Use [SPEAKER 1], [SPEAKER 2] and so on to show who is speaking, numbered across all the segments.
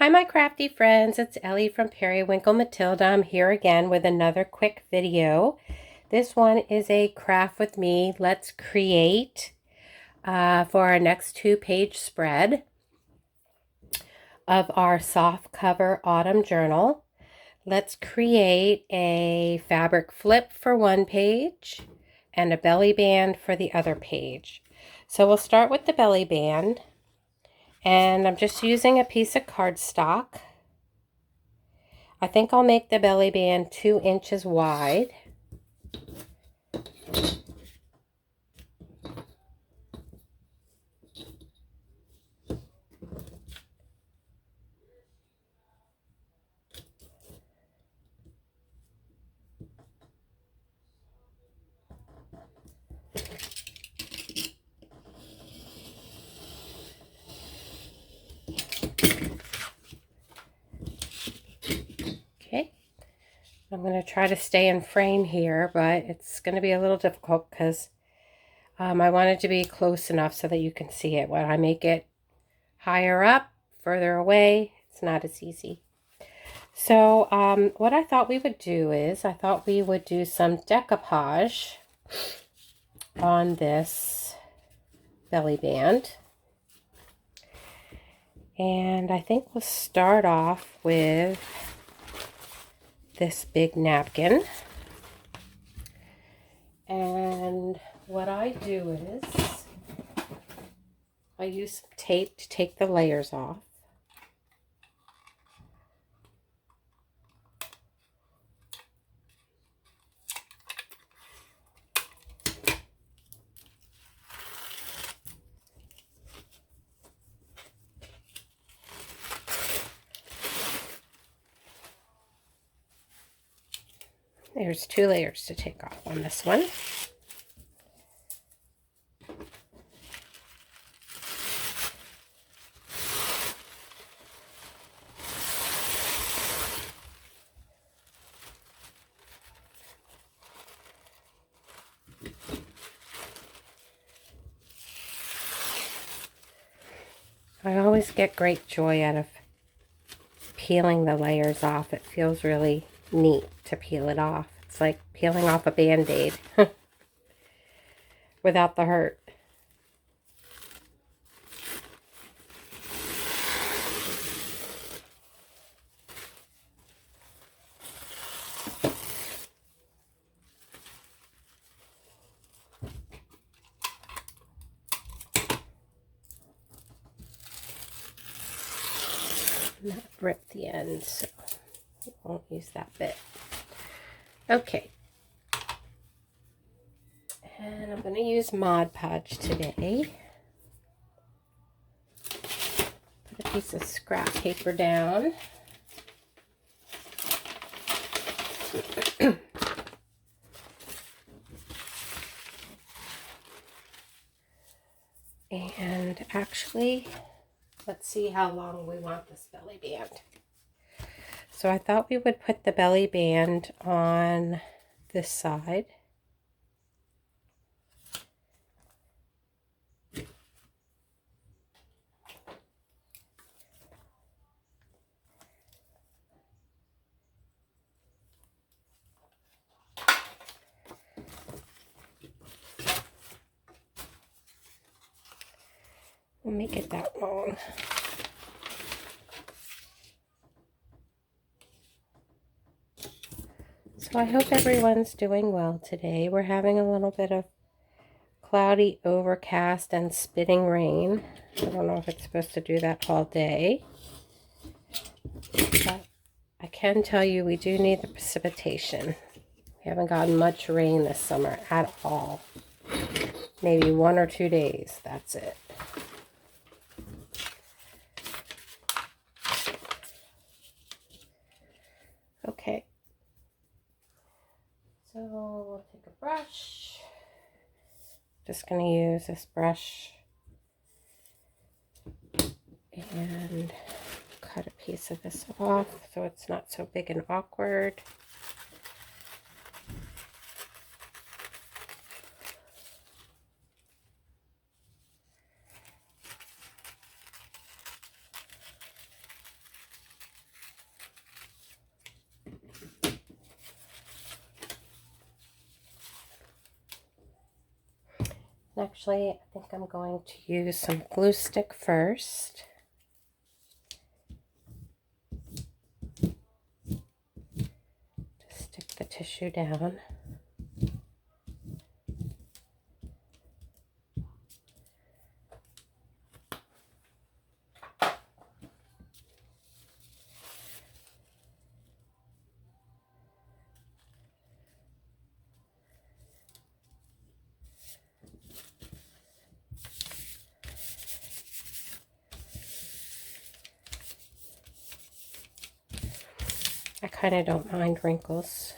[SPEAKER 1] Hi my crafty friends, it's Ellie from Periwinkle Matilda. I'm here again with another quick video. This one is a craft with me. Let's create for our next 2-page spread of our soft cover autumn journal. Let's create a fabric flip for one page and a belly band for the other page. So we'll start with the belly band, and I'm just using a piece of cardstock. I think I'll make the belly band 2 inches wide. Okay, I'm going to try to stay in frame here, but it's going to be a little difficult because I want it to be close enough so that you can see it. When I make it higher up, further away, it's not as easy. So what I thought we would do is, I thought we would do some decoupage on this belly band. And I think we'll start off with this big napkin. And what I do is I use some tape to take the layers off. There's 2 layers to take off on this one. I always get great joy out of peeling the layers off. It feels really neat to peel it off. It's like peeling off a Band-Aid without the hurt. Not rip the end, so I won't use that bit. Okay. And I'm going to use Mod Podge today. Put a piece of scrap paper down. And actually, let's see how long we want this belly band. So I thought we would put the belly band on this side. We'll make it that long. So I hope everyone's doing well today. We're having a little bit of cloudy, overcast, and spitting rain. I don't know if it's supposed to do that all day. But I can tell you we do need the precipitation. We haven't gotten much rain this summer at all. Maybe 1 or 2 days. That's it. Okay. So we'll take a brush. Just going to use this brush and cut a piece of this off so it's not so big and awkward. Actually, I think I'm going to use some glue stick first. Just stick the tissue down. I kind of don't mind wrinkles.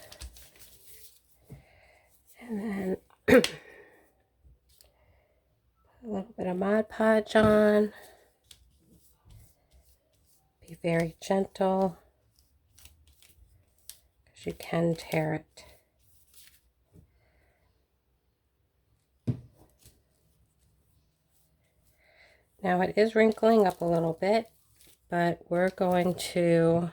[SPEAKER 1] And then put a little bit of Mod Podge on. Be very gentle, because you can tear it. Now it is wrinkling up a little bit, but we're going to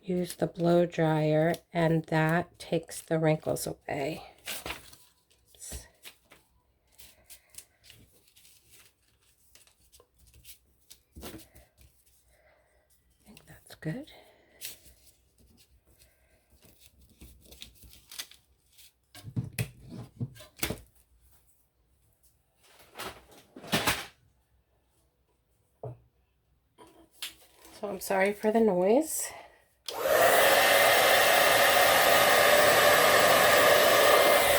[SPEAKER 1] use the blow dryer, and that takes the wrinkles away. I think that's good. So I'm sorry for the noise.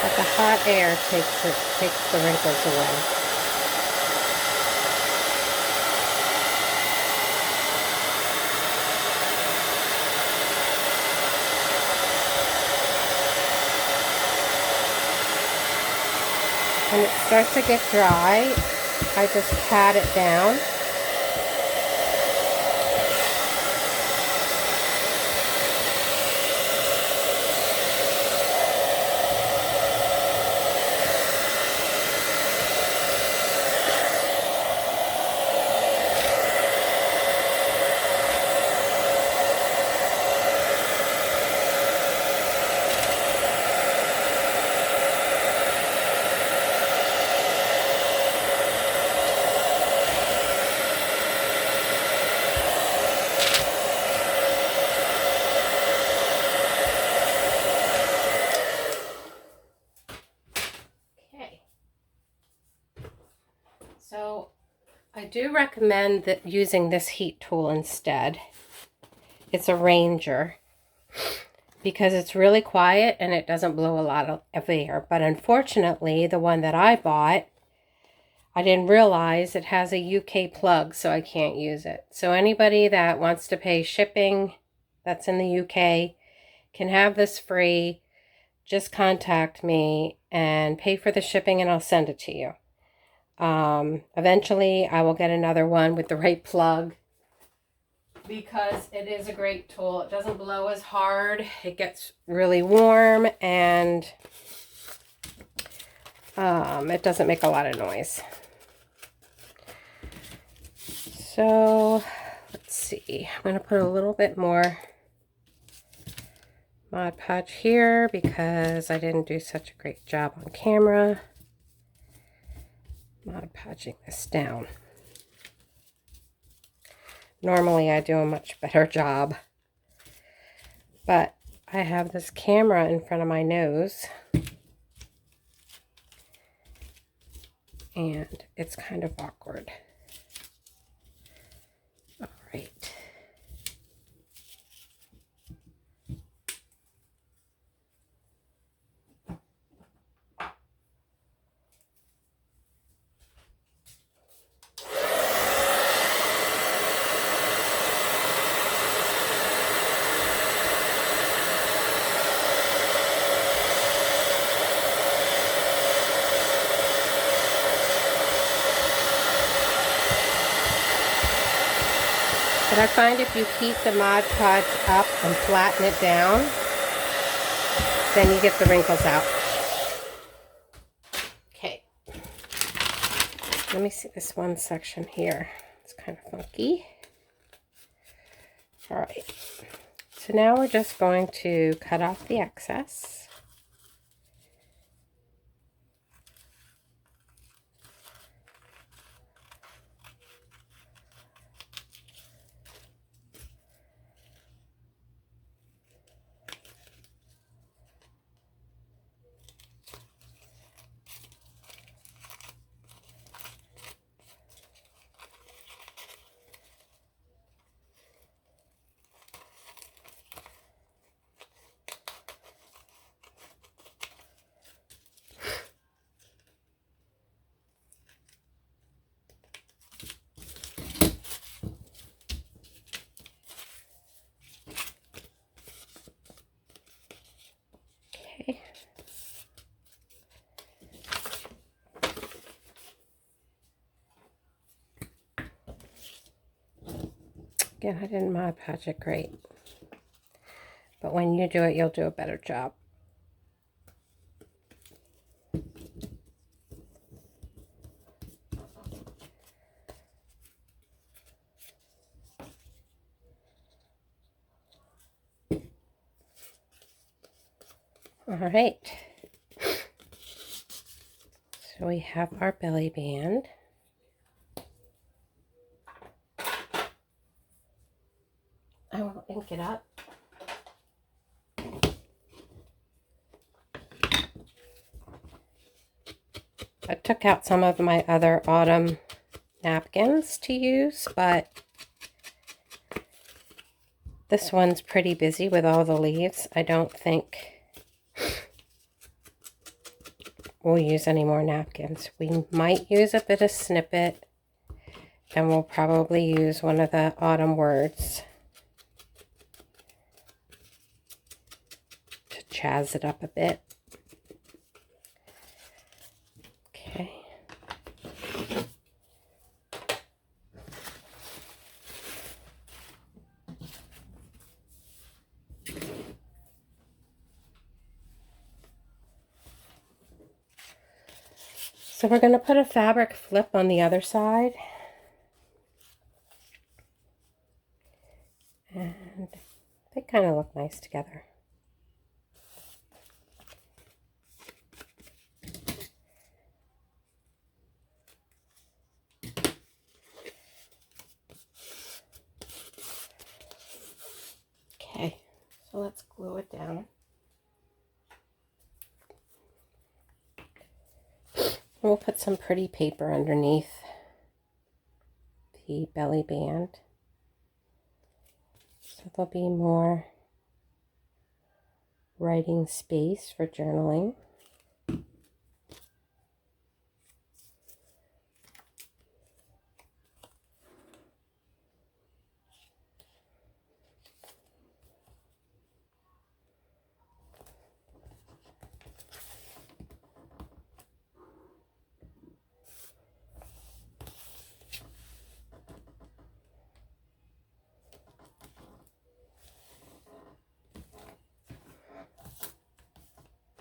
[SPEAKER 1] But the hot air takes the wrinkles away. When it starts to get dry, I just pat it down. So I do recommend that using this heat tool instead. It's a Ranger, because it's really quiet and it doesn't blow a lot of air. But unfortunately, the one that I bought, I didn't realize it has a UK plug, so I can't use it. So anybody that wants to pay shipping that's in the UK can have this free. Just contact me and pay for the shipping and I'll send it to you. Eventually I will get another one with the right plug, because it is a great tool. It doesn't blow as hard. It gets really warm, and it doesn't make a lot of noise. So let's see. I'm going to put a little bit more Mod Podge here because I didn't do such a great job on camera. Mod Podging this down. Normally I do a much better job, but I have this camera in front of my nose and it's kind of awkward. All right. But I find if you keep the Mod Podge up and flatten it down, then you get the wrinkles out. Okay. Let me see this one section here. It's kind of funky. All right. So now we're just going to cut off the excess. Again, I didn't Mod Podge it great. But when you do it, you'll do a better job. All right. So we have our belly band. I will ink it up. I took out some of my other autumn napkins to use, but this one's pretty busy with all the leaves. I don't think we'll use any more napkins. We might use a bit of snippet, and we'll probably use one of the autumn words to jazz it up a bit. Okay. So we're going to put a fabric flip on the other side. And they kind of look nice together. Okay, so let's glue it down. We'll put some pretty paper underneath the belly band, so there'll be more writing space for journaling.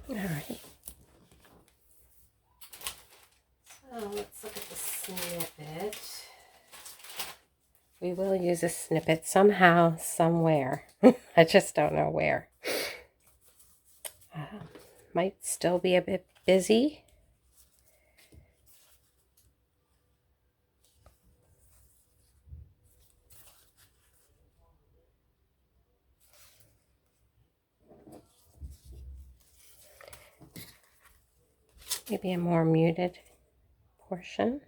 [SPEAKER 1] All right. So let's look at the snippet. We will use a snippet somehow, somewhere. I just don't know where. Might still be a bit busy. Maybe a more muted portion.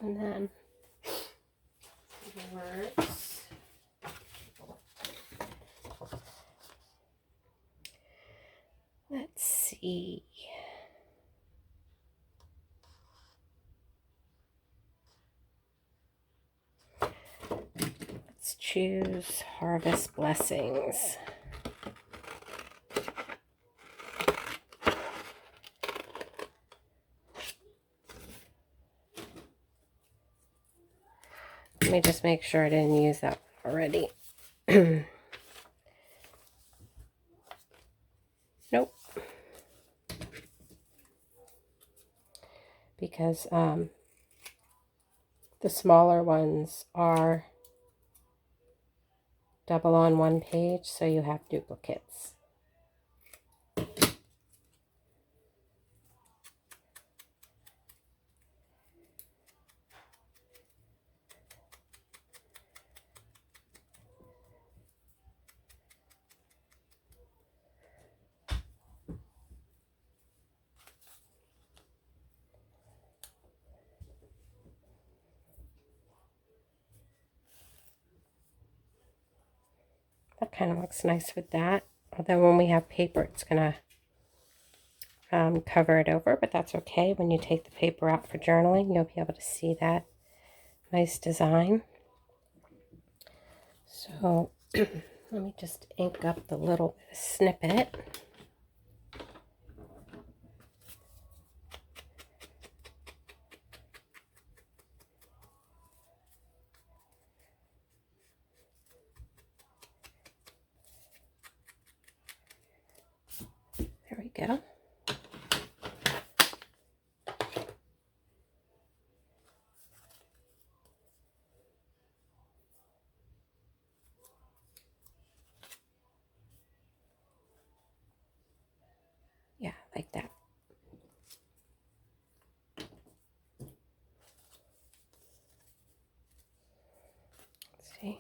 [SPEAKER 1] And then the words. Let's see. Let's choose Harvest Blessings. Let me just make sure I didn't use that already. Nope. Because the smaller ones are double on one page, so you have duplicates. kind of looks nice with that. Although when we have paper, it's going to cover it over, but that's okay. When you take the paper out for journaling, you'll be able to see that nice design. So let me just ink up the little snippet. There we go. Yeah, like that. Let's see.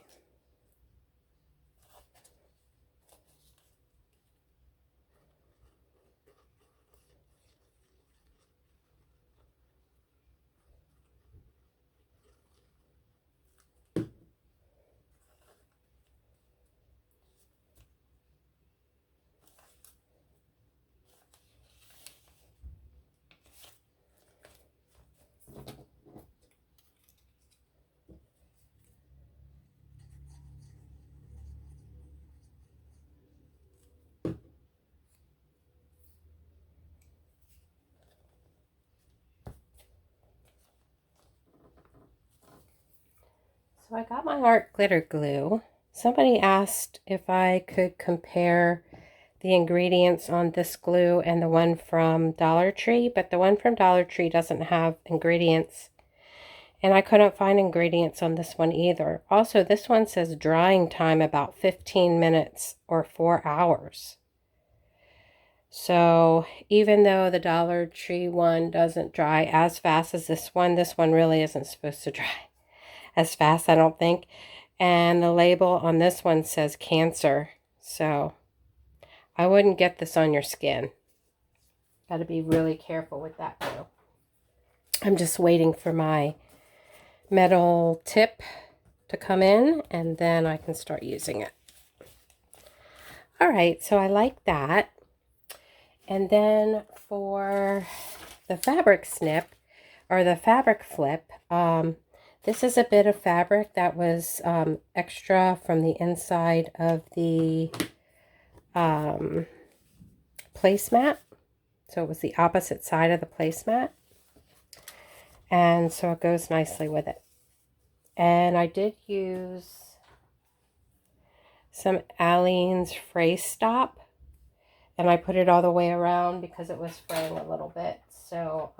[SPEAKER 1] So I got my art glitter glue. Somebody asked if I could compare the ingredients on this glue and the one from Dollar Tree, but the one from Dollar Tree doesn't have ingredients. And I couldn't find ingredients on this one either. Also, this one says drying time about 15 minutes or 4 hours. So even though the Dollar Tree one doesn't dry as fast as this one really isn't supposed to dry as fast, I don't think. And the label on this one says cancer. So I wouldn't get this on your skin. Got to be really careful with that glue. I'm just waiting for my metal tip to come in, and then I can start using it. All right, so I like that. And then for the fabric snip, or the fabric flip, this is a bit of fabric that was extra from the inside of the placemat. So it was the opposite side of the placemat. And so it goes nicely with it. And I did use some Aleene's Fray Stop. And I put it all the way around because it was fraying a little bit. So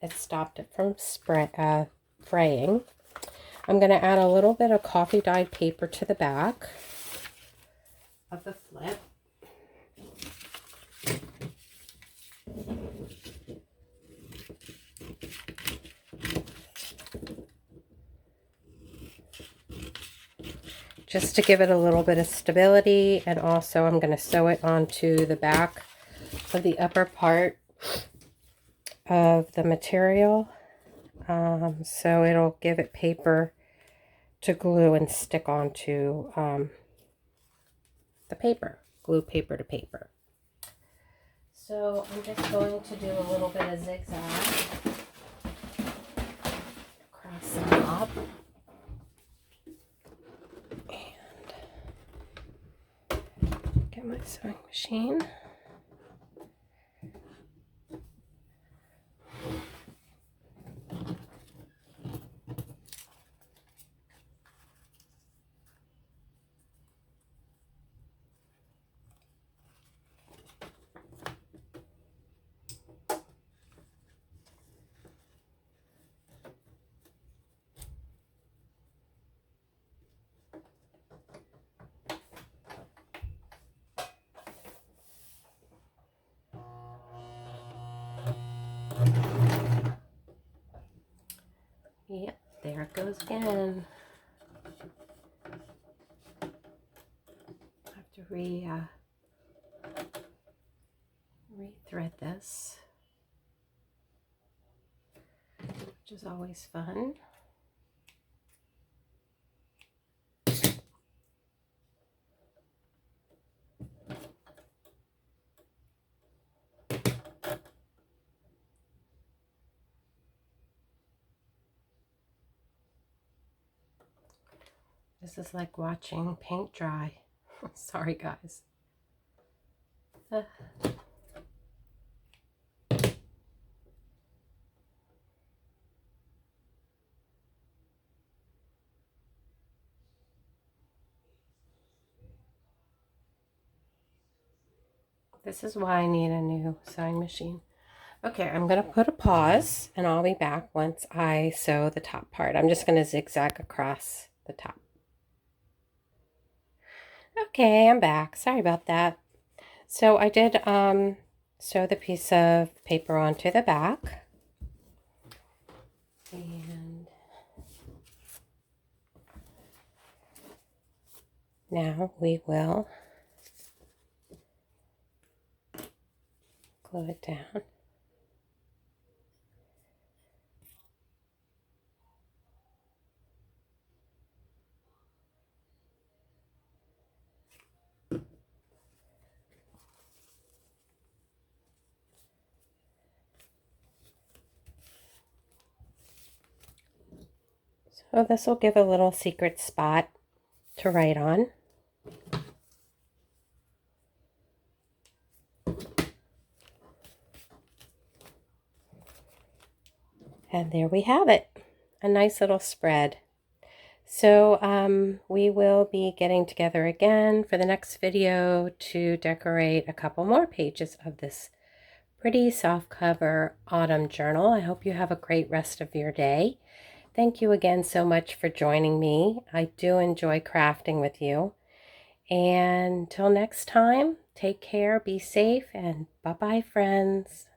[SPEAKER 1] it stopped it from fraying. I'm going to add a little bit of coffee dyed paper to the back of the flip. Just to give it a little bit of stability, and also I'm going to sew it onto the back of the upper part of the material. So it'll give it paper to glue and stick onto the paper, glue paper to paper. So I'm just going to do a little bit of zigzag across the top. And get my sewing machine. Yep, there it goes again. I have to re-thread this, which is always fun. This is like watching paint dry. Sorry, guys. This is why I need a new sewing machine. Okay, I'm going to put a pause and I'll be back once I sew the top part. I'm just going to zigzag across the top. Okay, I'm back. Sorry about that. So I did sew the piece of paper onto the back. And now we will glue it down. So this will give a little secret spot to write on. And there we have it, a nice little spread. So we will be getting together again for the next video to decorate a couple more pages of this pretty softcover autumn journal. I hope you have a great rest of your day. Thank you again so much for joining me. I do enjoy crafting with you. And until next time, take care, be safe, and bye-bye, friends.